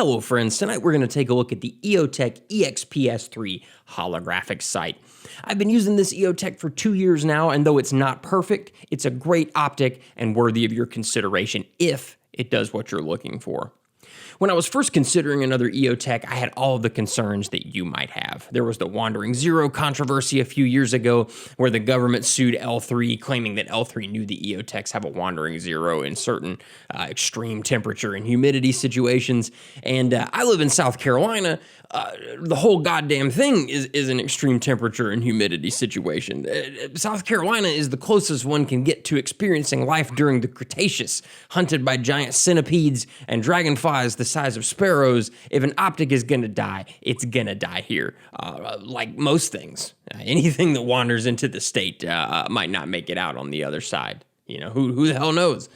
Hello friends, tonight we're going to take a look at the EOTech EXPS3 holographic sight. I've been using this EOTech for 2 years now, and though it's not perfect, it's a great optic and worthy of your consideration if it does what you're looking for. When I was first considering another EOTech, I had all of the concerns that you might have. There was the Wandering Zero controversy a few years ago where the government sued L3, claiming that L3 knew the EOTechs have a Wandering Zero in certain extreme temperature and humidity situations. And I live in South Carolina. The whole goddamn thing is an extreme temperature and humidity situation. South Carolina is the closest one can get to experiencing life during the Cretaceous, hunted by giant centipedes and dragonflies the size of sparrows. If an optic is gonna die, it's gonna die here. Like most things, anything that wanders into the state might not make it out on the other side. You know, who the hell knows?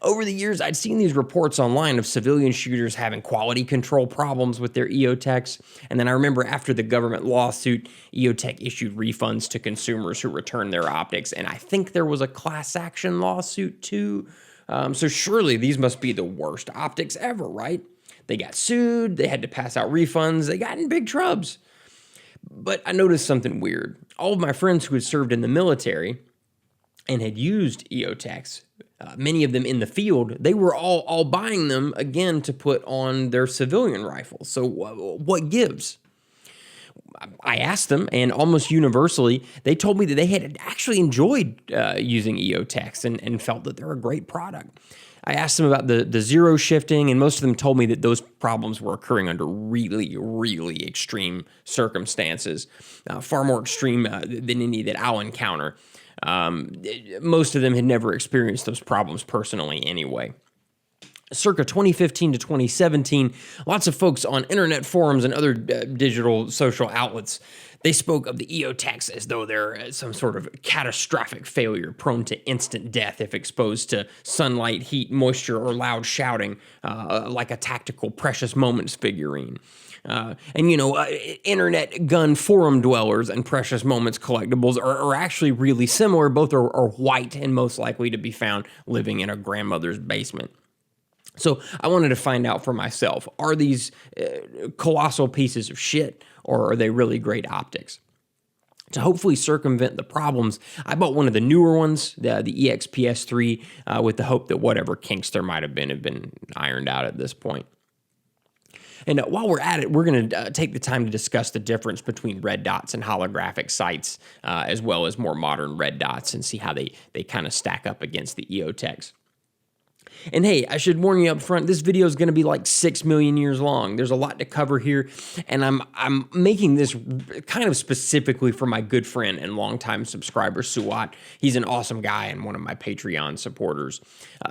Over the years, I'd seen these reports online of civilian shooters having quality control problems with their EOTechs. And then I remember after the government lawsuit, EOTech issued refunds to consumers who returned their optics. And I think there was a class action lawsuit too. So surely these must be the worst optics ever, right? They got sued, they had to pass out refunds, they got in big troubles. But I noticed something weird. All of my friends who had served in the military and had used EOTechs, many of them in the field, they were all buying them again to put on their civilian rifles. So what gives? I asked them, and almost universally, they told me that they had actually enjoyed using EOTechs and felt that they're a great product. I asked them about the zero shifting, and most of them told me that those problems were occurring under really, really extreme circumstances, far more extreme than any that I'll encounter. Most of them had never experienced those problems personally anyway. Circa 2015 to 2017, lots of folks on internet forums and other digital social outlets, they spoke of the EOTechs as though they're some sort of catastrophic failure, prone to instant death if exposed to sunlight, heat, moisture, or loud shouting, like a tactical Precious Moments figurine. And, you know, internet gun forum dwellers and Precious Moments collectibles are actually really similar. Both are white and most likely to be found living in a grandmother's basement. So I wanted to find out for myself, are these colossal pieces of shit, or are they really great optics? To hopefully circumvent the problems, I bought one of the newer ones, the EXPS3, with the hope that whatever kinks there might have been ironed out at this point. And while we're at it, we're going to take the time to discuss the difference between red dots and holographic sights, as well as more modern red dots, and see how they kind of stack up against the EOTechs. And hey, I should warn you up front, this video is going to be like 6 million years long. There's a lot to cover here, and I'm making this kind of specifically for my good friend and longtime subscriber, Suat. He's an awesome guy and one of my Patreon supporters.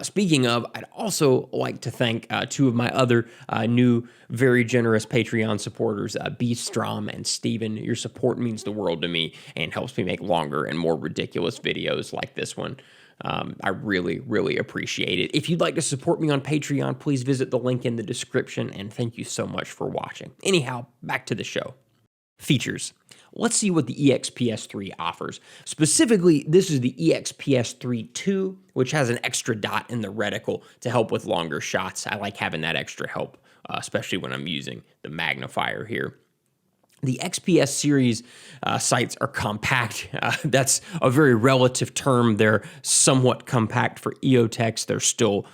Speaking of, I'd also like to thank two of my other new, very generous Patreon supporters, B. Strom and Steven. Your support means the world to me and helps me make longer and more ridiculous videos like this one. I really, really appreciate it. If you'd like to support me on Patreon, please visit the link in the description, and thank you so much for watching. Anyhow, back to the show. Features. Let's see what the EXPS3 offers. Specifically, this is the EXPS3-2, which has an extra dot in the reticle to help with longer shots. I like having that extra help, especially when I'm using the magnifier here. The XPS series sights are compact. That's a very relative term. They're somewhat compact for EOTechs. They're still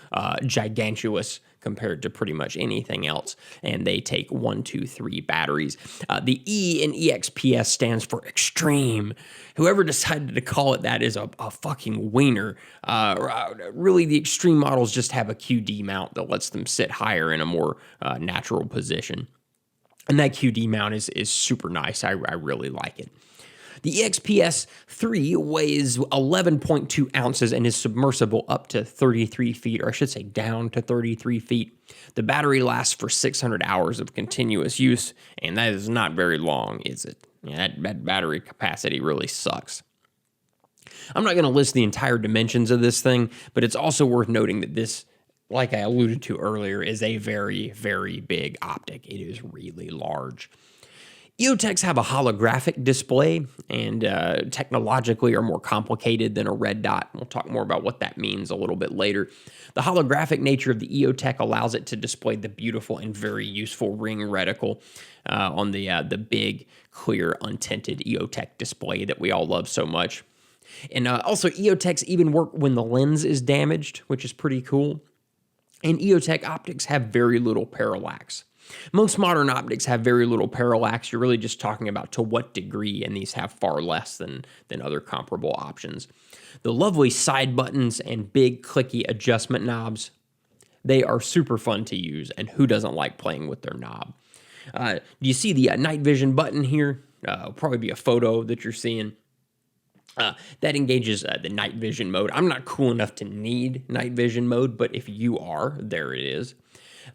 gigantuous compared to pretty much anything else. And they take 1, 2, 3 batteries. The E in EXPS stands for extreme. Whoever decided to call it that is a fucking wiener. Really, the extreme models just have a QD mount that lets them sit higher in a more natural position. And that QD mount is super nice. I really like it. The EXPS3 weighs 11.2 ounces and is submersible up to 33 feet, or I should say down to 33 feet. The battery lasts for 600 hours of continuous use, and that is not very long, is it? Yeah, that battery capacity really sucks. I'm not going to list the entire dimensions of this thing, but it's also worth noting that this, like I alluded to earlier, is a very, very big optic. It is really large. EOTechs have a holographic display and technologically are more complicated than a red dot. We'll talk more about what that means a little bit later. The holographic nature of the EOTech allows it to display the beautiful and very useful ring reticle on the big, clear, untinted EOTech display that we all love so much. And also, EOTechs even work when the lens is damaged, which is pretty cool. And EOTech optics have very little parallax. Most modern optics have very little parallax. You're really just talking about to what degree, and these have far less than other comparable options. The lovely side buttons and big clicky adjustment knobs, they are super fun to use, and who doesn't like playing with their knob? Do you see the night vision button here? It'll probably be a photo that you're seeing. That engages the night vision mode. I'm not cool enough to need night vision mode, but if you are, there it is.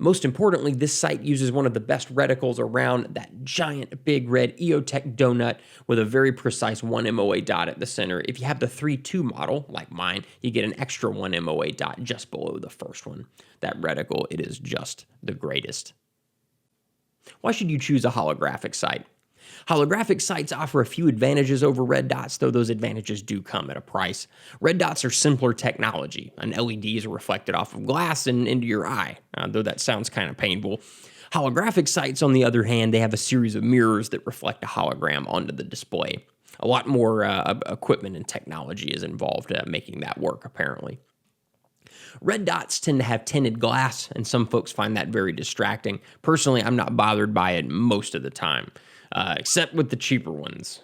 Most importantly, this sight uses one of the best reticles around, that giant big red EOTech donut with a very precise 1 MOA dot at the center. If you have the 3.2 model, like mine, you get an extra 1 MOA dot just below the first one. That reticle, it is just the greatest. Why should you choose a holographic sight? Holographic sights offer a few advantages over red dots, though those advantages do come at a price. Red dots are simpler technology. An LED is reflected off of glass and into your eye, though that sounds kind of painful. Holographic sights, on the other hand, they have a series of mirrors that reflect a hologram onto the display. A lot more equipment and technology is involved making that work, apparently. Red dots tend to have tinted glass, and some folks find that very distracting. Personally, I'm not bothered by it most of the time. Except with the cheaper ones.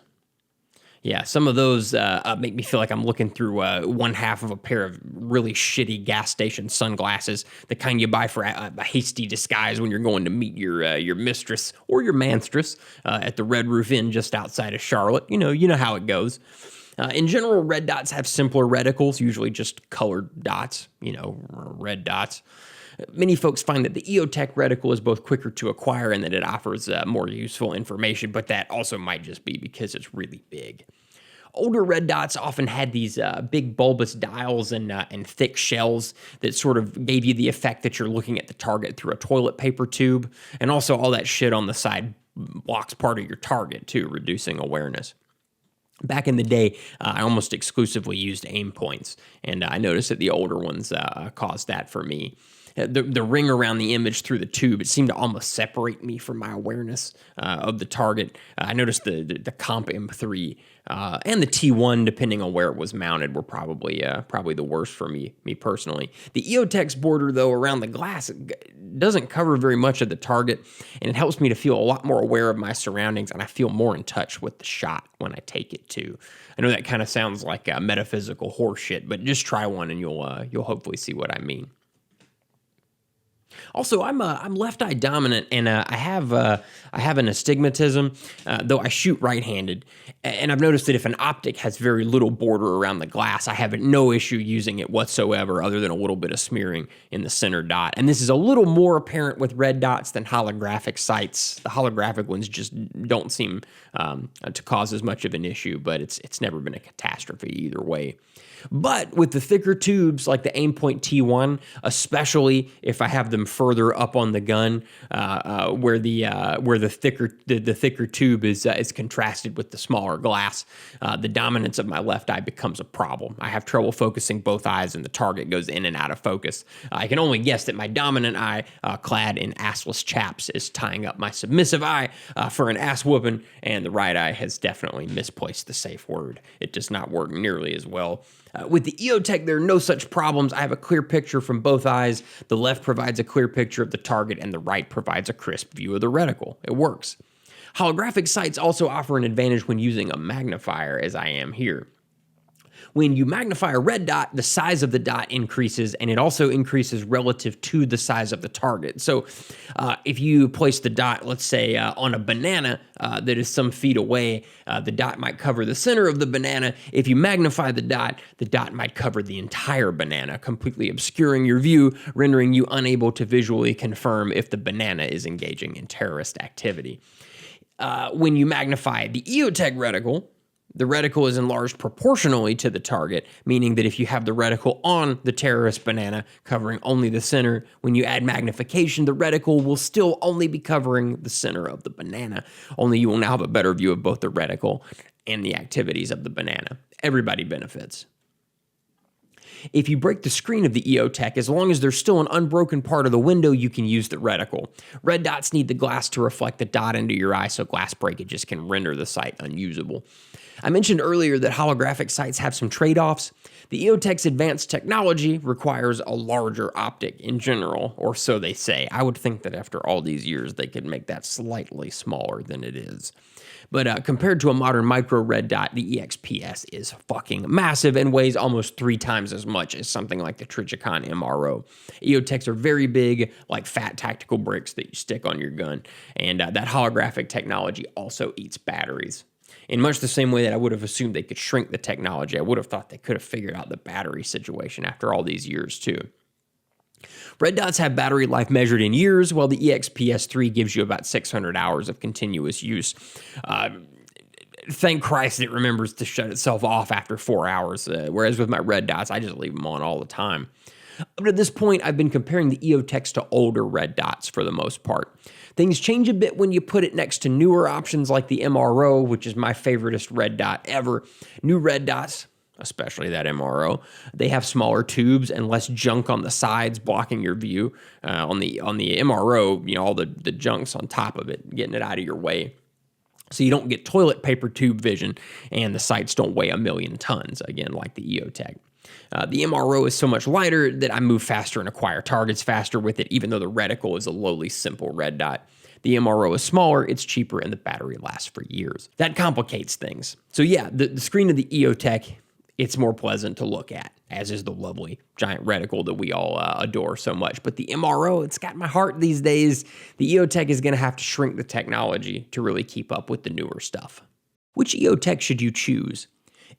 Yeah, some of those make me feel like I'm looking through one half of a pair of really shitty gas station sunglasses, the kind you buy for a hasty disguise when you're going to meet your mistress or your manstress at the Red Roof Inn just outside of Charlotte. You know how it goes. In general, red dots have simpler reticles, usually just colored dots, red dots. Many folks find that the EOTech reticle is both quicker to acquire and that it offers more useful information, but that also might just be because it's really big. Older red dots often had these big bulbous dials and thick shells that sort of gave you the effect that you're looking at the target through a toilet paper tube, and also all that shit on the side blocks part of your target too, reducing awareness. Back in the day, I almost exclusively used aim points, and I noticed that the older ones caused that for me. The ring around the image through the tube, it seemed to almost separate me from my awareness of the target. I noticed the Comp M3 and the T1, depending on where it was mounted, were probably the worst for me personally. The EOTech's border, though, around the glass doesn't cover very much of the target, and it helps me to feel a lot more aware of my surroundings, and I feel more in touch with the shot when I take it too. I know that kind of sounds like metaphysical horseshit, but just try one and you'll hopefully see what I mean. Also, I'm left eye dominant, and I have an astigmatism, though I shoot right-handed. And I've noticed that if an optic has very little border around the glass, I have no issue using it whatsoever, other than a little bit of smearing in the center dot. And this is a little more apparent with red dots than holographic sights. The holographic ones just don't seem to cause as much of an issue, but it's never been a catastrophe either way. But with the thicker tubes like the Aimpoint T1, especially if I have them further up on the gun, where the thicker tube is contrasted with the smaller glass, the dominance of my left eye becomes a problem. I have trouble focusing both eyes, and the target goes in and out of focus. I can only guess that my dominant eye, clad in assless chaps, is tying up my submissive eye for an ass whooping, and the right eye has definitely misplaced the safe word. It does not work nearly as well. With the EOTech, there are no such problems. I have a clear picture from both eyes. The left provides a clear picture of the target, and the right provides a crisp view of the reticle. It works. Holographic sights also offer an advantage when using a magnifier, as I am here. When you magnify a red dot, the size of the dot increases, and it also increases relative to the size of the target. So if you place the dot, let's say, on a banana that is some feet away, the dot might cover the center of the banana. If you magnify the dot might cover the entire banana, completely obscuring your view, rendering you unable to visually confirm if the banana is engaging in terrorist activity. When you magnify the EOTech reticle, The reticle is enlarged proportionally to the target, meaning that if you have the reticle on the terrorist banana covering only the center, when you add magnification, the reticle will still only be covering the center of the banana, only you will now have a better view of both the reticle and the activities of the banana. Everybody benefits. If you break the screen of the EOTech, as long as there's still an unbroken part of the window, you can use the reticle. Red dots need the glass to reflect the dot into your eye, so glass breakages can render the sight unusable. I mentioned earlier that holographic sights have some trade-offs. The EOTech's advanced technology requires a larger optic in general, or so they say. I would think that after all these years, they could make that slightly smaller than it is. But compared to a modern micro red dot, the EXPS is fucking massive and weighs almost 3 times as much as something like the Trijicon MRO. EOTechs are very big, like fat tactical bricks that you stick on your gun, and that holographic technology also eats batteries. In much the same way that I would have assumed they could shrink the technology, I would have thought they could have figured out the battery situation after all these years too. Red dots have battery life measured in years, while the EXPS3 gives you about 600 hours of continuous use. Thank Christ it remembers to shut itself off after 4 hours, whereas with my red dots, I just leave them on all the time. Up to this point, I've been comparing the EOTechs to older red dots for the most part. Things change a bit when you put it next to newer options like the MRO, which is my favoriteest red dot ever. New red dots, especially that MRO, they have smaller tubes and less junk on the sides blocking your view. On the MRO, you know, all the junk's on top of it, getting it out of your way. So you don't get toilet paper tube vision, and the sights don't weigh 1,000,000 tons, again, like the EOTech. The MRO is so much lighter that I move faster and acquire targets faster with it, even though the reticle is a lowly simple red dot. The MRO is smaller, it's cheaper, and the battery lasts for years. That complicates things. So yeah, the screen of the EOTech, it's more pleasant to look at, as is the lovely giant reticle that we all adore so much. But the MRO, it's got my heart these days. The EOTech is going to have to shrink the technology to really keep up with the newer stuff. Which EOTech should you choose?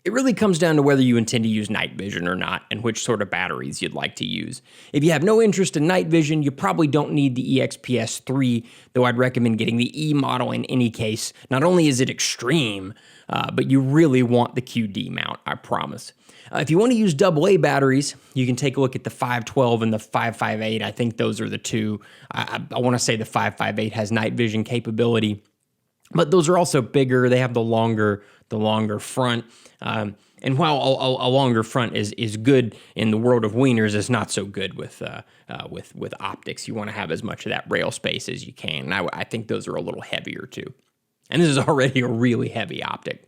It really comes down to whether you intend to use night vision or not, and which sort of batteries you'd like to use. If you have no interest in night vision, you probably don't need the EXPS3, though I'd recommend getting the E model in any case. Not only is it extreme, but you really want the QD mount, I promise. If you want to use AA batteries, you can take a look at the 512 and the 558. I think those are the two. I want to say the 558 has night vision capability, but those are also bigger. They have the longer front. And while a longer front is good in the world of wieners, it's not so good with optics. You want to have as much of that rail space as you can. And I think those are a little heavier too. And this is already a really heavy optic.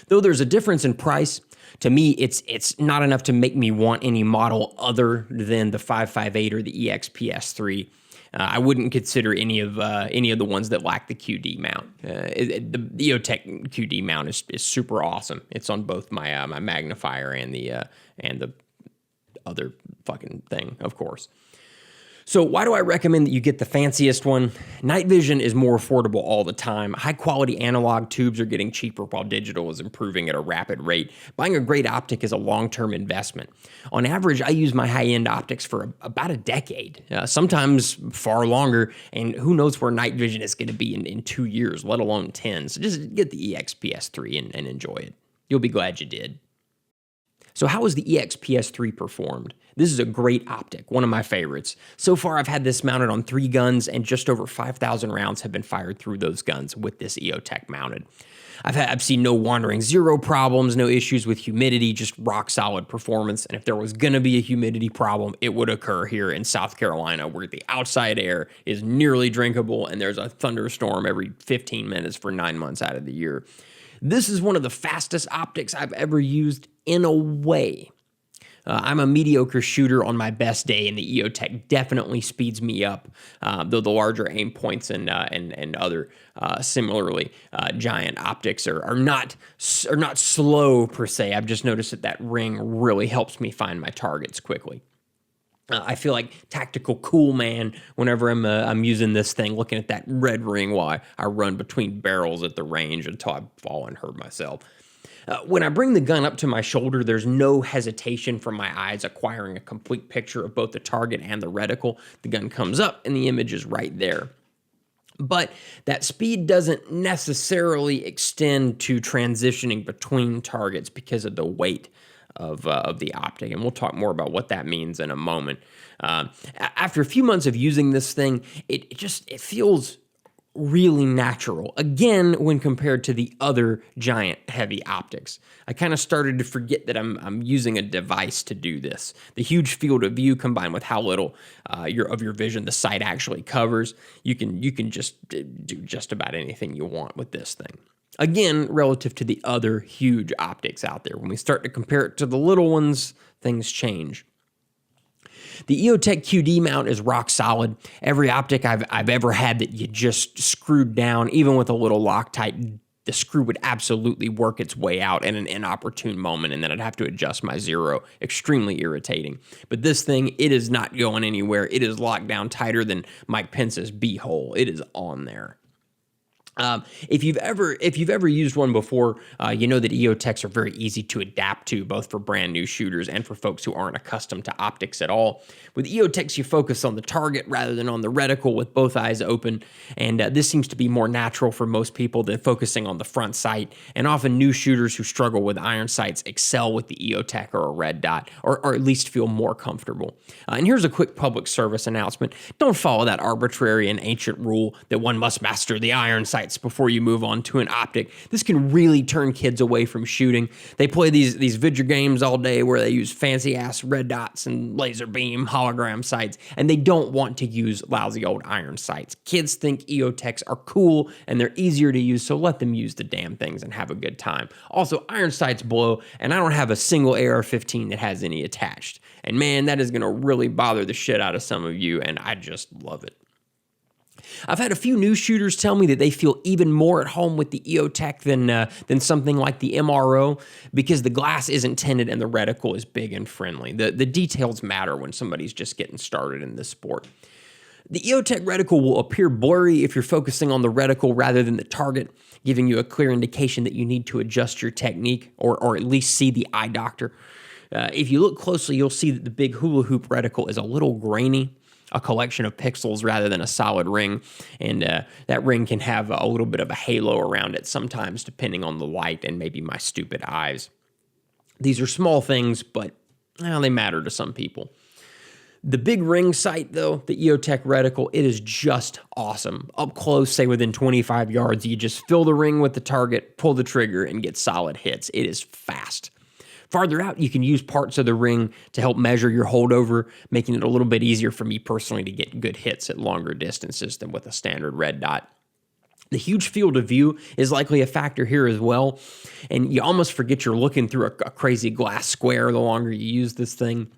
Though there's a difference in price, to me, it's not enough to make me want any model other than the 558 or the EXPS3. I wouldn't consider any of the ones that lack the QD mount. The EOTech QD mount is super awesome. It's on both my my magnifier and the other fucking thing, of course. So why do I recommend that you get the fanciest one? Night vision is more affordable all the time. High quality analog tubes are getting cheaper while digital is improving at a rapid rate. Buying a great optic is a long-term investment. On average, I use my high-end optics for about a decade, sometimes far longer, and who knows where night vision is going to be in 2 years, let alone 10. So just get the EXPS3 and enjoy it. You'll be glad you did. So how has the EXPS3 performed? This is a great optic, one of my favorites. So far, I've had this mounted on 3 guns, and just over 5,000 rounds have been fired through those guns with this EOTech mounted. I've seen no wandering zero problems, no issues with humidity, just rock solid performance. And if there was going to be a humidity problem, it would occur here in South Carolina, where the outside air is nearly drinkable, and there's a thunderstorm every 15 minutes for 9 months out of the year. This is one of the fastest optics I've ever used in a way. I'm a mediocre shooter on my best day, and the EOTech definitely speeds me up, though the larger aim points and other similarly giant optics are not slow per se. I've just noticed that ring really helps me find my targets quickly. I feel like tactical cool man whenever I'm using this thing, looking at that red ring while I run between barrels at the range until I fall and hurt myself. When I bring the gun up to my shoulder, there's no hesitation from my eyes acquiring a complete picture of both the target and the reticle. The gun comes up and the image is right there. But that speed doesn't necessarily extend to transitioning between targets because of the weight of the optic. And we'll talk more about what that means in a moment. After a few months of using this thing, it feels really natural, again, when compared to the other giant heavy optics. I kind of started to forget that I'm using a device to do this. The huge field of view combined with how little your vision the sight actually covers, you can just do just about anything you want with this thing. Again, relative to the other huge optics out there. When we start to compare it to the little ones, things change. The EOTech QD mount is rock solid. Every optic I've ever had that you just screwed down, even with a little Loctite, the screw would absolutely work its way out in an inopportune moment, and then I'd have to adjust my zero. Extremely irritating. But this thing, it is not going anywhere. It is locked down tighter than Mike Pence's beehole. It is on there. If you've ever used one before, you know that EOTechs are very easy to adapt to, both for brand new shooters and for folks who aren't accustomed to optics at all. With EOTechs, you focus on the target rather than on the reticle with both eyes open, and this seems to be more natural for most people than focusing on the front sight, and often new shooters who struggle with iron sights excel with the EOTech or a red dot, or at least feel more comfortable. And here's a quick public service announcement. Don't follow that arbitrary and ancient rule that one must master the iron sight before you move on to an optic. This can really turn kids away from shooting. They play these video games all day where they use fancy ass red dots and laser beam hologram sights, and they don't want to use lousy old iron sights. Kids think EOTechs are cool and they're easier to use, so let them use the damn things and have a good time. Also, iron sights blow, and I don't have a single AR-15 that has any attached. And man, that is going to really bother the shit out of some of you, and I just love it. I've had a few new shooters tell me that they feel even more at home with the EOTech than something like the MRO because the glass isn't tinted and the reticle is big and friendly. The details matter when somebody's just getting started in this sport. The EOTech reticle will appear blurry if you're focusing on the reticle rather than the target, giving you a clear indication that you need to adjust your technique or at least see the eye doctor. If you look closely, you'll see that the big hula hoop reticle is a little grainy, a collection of pixels rather than a solid ring, and that ring can have a little bit of a halo around it sometimes depending on the light and maybe my stupid eyes. These are small things, but they matter to some people. The big ring sight, though, the EOTech reticle, it is just awesome. Up close, say within 25 yards, you just fill the ring with the target, pull the trigger, and get solid hits. It is fast. Farther out, you can use parts of the ring to help measure your holdover, making it a little bit easier for me personally to get good hits at longer distances than with a standard red dot. The huge field of view is likely a factor here as well, and you almost forget you're looking through a crazy glass square the longer you use this thing.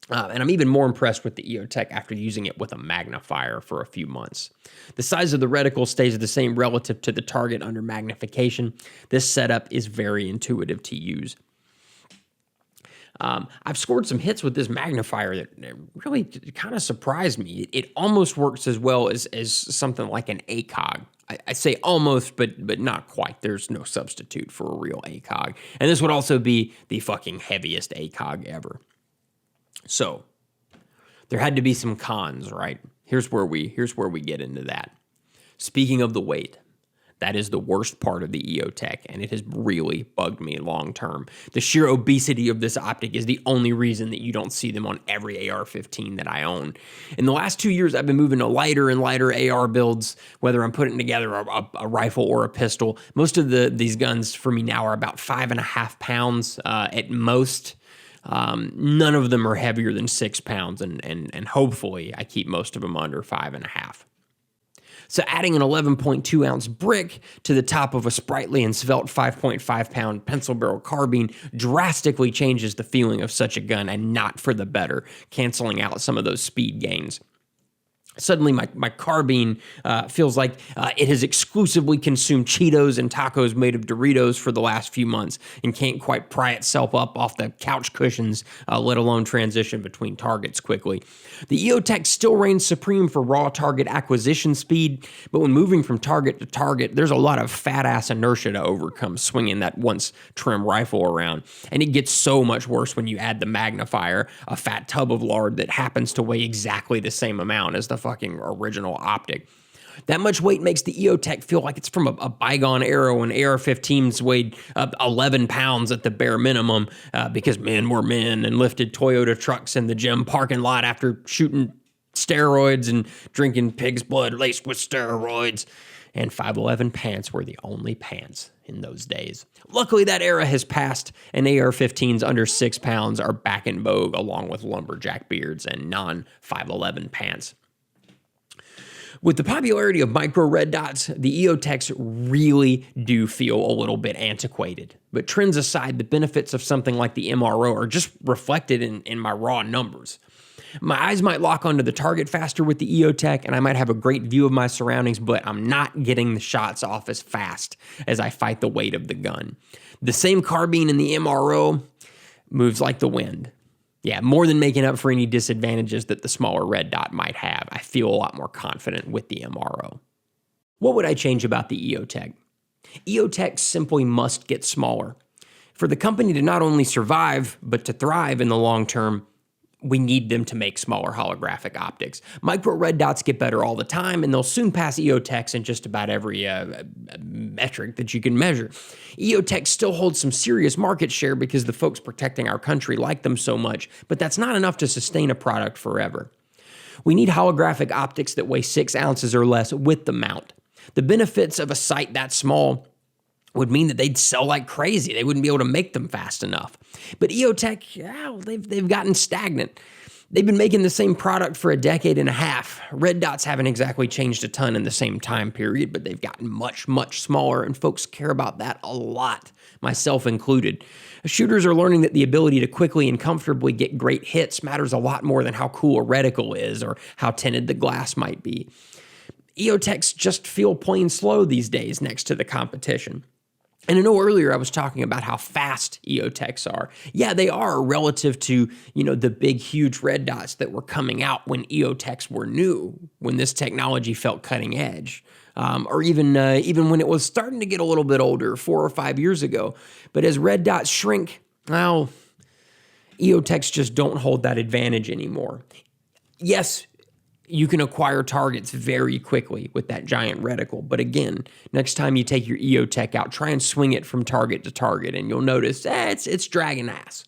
And I'm even more impressed with the EOTech after using it with a magnifier for a few months. The size of the reticle stays the same relative to the target under magnification. This setup is very intuitive to use. I've scored some hits with this magnifier that really kind of surprised me. It almost works as well as something like an ACOG. I say almost, but not quite. There's no substitute for a real ACOG. And this would also be the fucking heaviest ACOG ever. So there had to be some cons, right? Here's where we get into that. Speaking of the weight, that is the worst part of the EOTech, and it has really bugged me long term. The sheer obesity of this optic is the only reason that you don't see them on every AR-15 that I own. In the last 2 years, I've been moving to lighter and lighter AR builds, whether I'm putting together a rifle or a pistol. Most of these guns for me now are about 5.5 pounds at most. None of them are heavier than 6 pounds, and hopefully I keep most of them under 5.5. So adding an 11.2 ounce brick to the top of a sprightly and svelte 5.5 pound pencil barrel carbine drastically changes the feeling of such a gun, and not for the better, canceling out some of those speed gains. Suddenly, my carbine feels like it has exclusively consumed Cheetos and tacos made of Doritos for the last few months and can't quite pry itself up off the couch cushions, let alone transition between targets quickly. The EOTech still reigns supreme for raw target acquisition speed, but when moving from target to target, there's a lot of fat-ass inertia to overcome swinging that once trim rifle around. And it gets so much worse when you add the magnifier, a fat tub of lard that happens to weigh exactly the same amount as the fucking original optic. That much weight makes the EOTech feel like it's from a bygone era when AR-15s weighed 11 pounds at the bare minimum because men were men and lifted Toyota trucks in the gym parking lot after shooting steroids and drinking pig's blood laced with steroids. And 511 pants were the only pants in those days. Luckily, that era has passed, and AR-15s under 6 pounds are back in vogue along with lumberjack beards and non-511 pants. With the popularity of micro red dots, the EOTechs really do feel a little bit antiquated. But trends aside, the benefits of something like the MRO are just reflected in my raw numbers. My eyes might lock onto the target faster with the EOTech, and I might have a great view of my surroundings, but I'm not getting the shots off as fast as I fight the weight of the gun. The same carbine in the MRO moves like the wind. Yeah, more than making up for any disadvantages that the smaller red dot might have. I feel a lot more confident with the MRO. What would I change about the EOTech? EOTech simply must get smaller. For the company to not only survive, but to thrive in the long term, we need them to make smaller holographic optics. Micro red dots get better all the time, and they'll soon pass EOTechs in just about every metric that you can measure. EOTech still holds some serious market share because the folks protecting our country like them so much, but that's not enough to sustain a product forever. We need holographic optics that weigh 6 ounces or less with the mount. The benefits of a sight that small would mean that they'd sell like crazy. They wouldn't be able to make them fast enough. But EOTech, they've gotten stagnant. They've been making the same product for a decade and a half. Red dots haven't exactly changed a ton in the same time period, but they've gotten much, much smaller, and folks care about that a lot, myself included. Shooters are learning that the ability to quickly and comfortably get great hits matters a lot more than how cool a reticle is or how tinted the glass might be. EOTechs just feel plain slow these days next to the competition. And I know earlier I was talking about how fast EOTechs are. Yeah, they are relative to, the big, huge red dots that were coming out when EOTechs were new, when this technology felt cutting edge, or even when it was starting to get a little bit older, 4 or 5 years ago. But as red dots shrink, well, EOTechs just don't hold that advantage anymore. Yes, you can acquire targets very quickly with that giant reticle. But again, next time you take your EOTech out, try and swing it from target to target, and you'll notice it's dragging ass.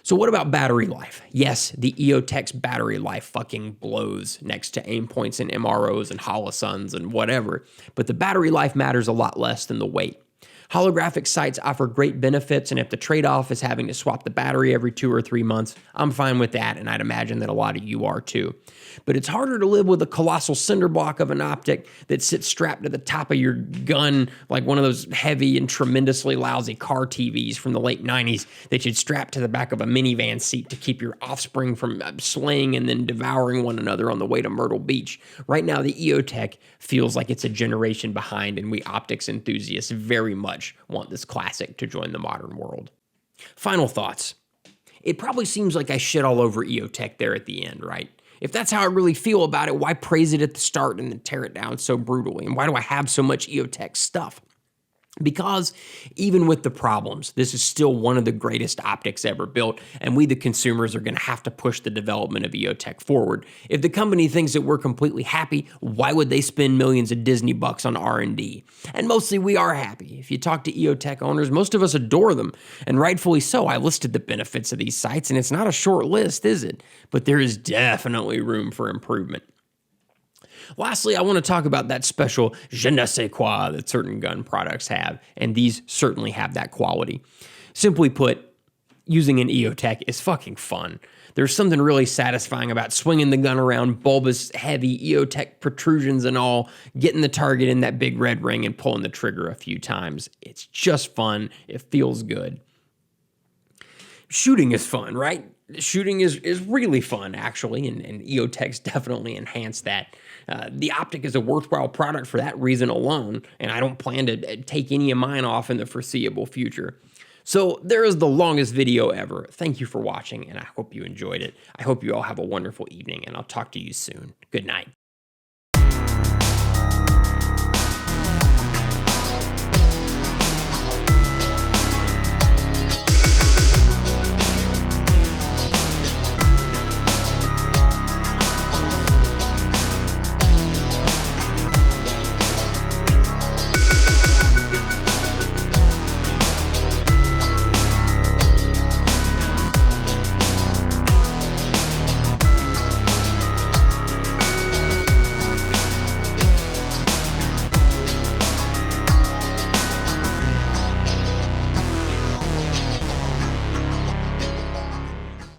So what about battery life? Yes, the EOTech's battery life fucking blows next to aim points and MROs and Holosuns and whatever. But the battery life matters a lot less than the weight. Holographic sights offer great benefits, and if the trade-off is having to swap the battery every 2 or 3 months, I'm fine with that, and I'd imagine that a lot of you are too. But it's harder to live with a colossal cinder block of an optic that sits strapped to the top of your gun like one of those heavy and tremendously lousy car TVs from the late 90s that you'd strap to the back of a minivan seat to keep your offspring from slaying and then devouring one another on the way to Myrtle Beach. Right now, the EOTech feels like it's a generation behind, and we optics enthusiasts very much want this classic to join the modern world. Final thoughts. It probably seems like I shit all over EOTech there at the end, right? If that's how I really feel about it, why praise it at the start and then tear it down so brutally? And why do I have so much EOTech stuff? Because even with the problems, this is still one of the greatest optics ever built, and we, the consumers, are going to have to push the development of EOTech forward. If the company thinks that we're completely happy, why would they spend millions of Disney bucks on R&D? And mostly we are happy. If you talk to EOTech owners, most of us adore them, and rightfully so. I listed the benefits of these sights, and it's not a short list, is it? But there is definitely room for improvement. Lastly, I want to talk about that special je ne sais quoi that certain gun products have, and these certainly have that quality. Simply put, using an EOTech is fucking fun. There's something really satisfying about swinging the gun around, bulbous, heavy EOTech protrusions and all, getting the target in that big red ring and pulling the trigger a few times. It's just fun. It feels good. Shooting is fun, right? Shooting is really fun, actually, and EOTechs definitely enhance that. The Optic is a worthwhile product for that reason alone, and I don't plan to take any of mine off in the foreseeable future. So there is the longest video ever. Thank you for watching, and I hope you enjoyed it. I hope you all have a wonderful evening, and I'll talk to you soon. Good night.